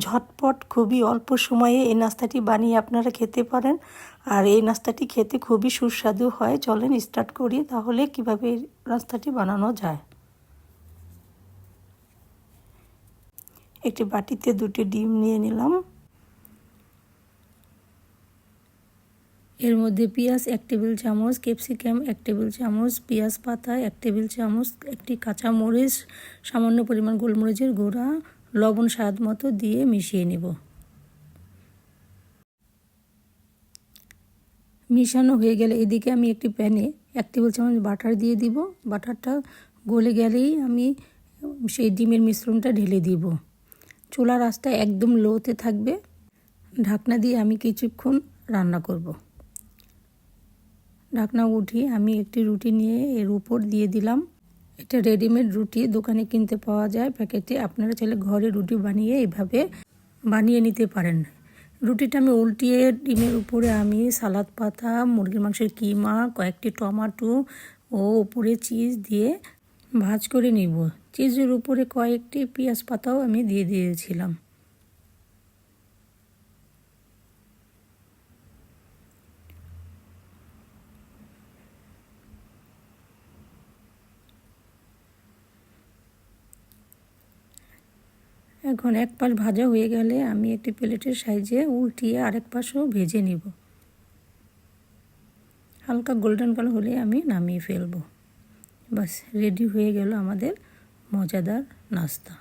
ঝটপট খুবই অল্প সময়ে এই নাস্তাটি বানিয়ে আপনারা খেতে পারেন। আর এই নাস্তাটি খেতে খুবই সুস্বাদু হয়। চলেন স্টার্ট করি তাহলে কিভাবে এই নাস্তাটি বানানো যায়। একটি বাটিতে 2টি ডিম নিয়ে নিলাম। এর মধ্যে পেঁয়াজ 1 টেবিল চামচ, ক্যাপসিকাম 1 টেবিল চামচ, পেঁয়াজ পাতা 1 টেবিল চামচ, একটি কাঁচা মরিচ, সামান্য পরিমাণ গোলমরিচের গুঁড়া, লবণ স্বাদ মতো দিয়ে মিশিয়ে নেব। মিশানো হয়ে গেলে এদিকে আমি একটি প্যানে 1 টেবিল চামচ বাটার দিয়ে দিব। বাটারটা গলে গেলেই আমি সেই ডিমের মিশ্রণটা ঢেলে দিব। চুলার আঁচটা একদম লোতে থাকবে। ঢাকনা দিয়ে আমি কিছুক্ষণ রান্না করব। ঢাকনা উঠিয়ে আমি একটি রুটি নিয়ে এর উপর দিয়ে দিলাম। এটা রেডিমেড রুটি, দোকানে কিনতে পাওয়া যায় প্যাকেটে। আপনারা চাইলে ঘরে রুটি বানিয়ে এভাবে বানিয়ে নিতে পারেন। রুটিটা আমি উল্টিয়ে ডিমের উপরে আমি সালাদ পাতা, মুরগির মাংসের কিমা, কয়েকটি টমেটো ও উপরে চিজ দিয়ে ভাজ করে নিব। চিজের উপরে কয়েকটি পেঁয়াজ পাতাও আমি দিয়ে দিয়েছিলাম। এখন এক পাশ ভাজা হয়ে গেলে আমি একটি প্লেটের সাইজে উল্টিয়ে আরেক পাশও ভেজে নিব। হালকা গোল্ডেন কালার হলে আমি নামিয়ে ফেলবো। বাস রেডি হয়ে গেল আমাদের মজাদার নাস্তা।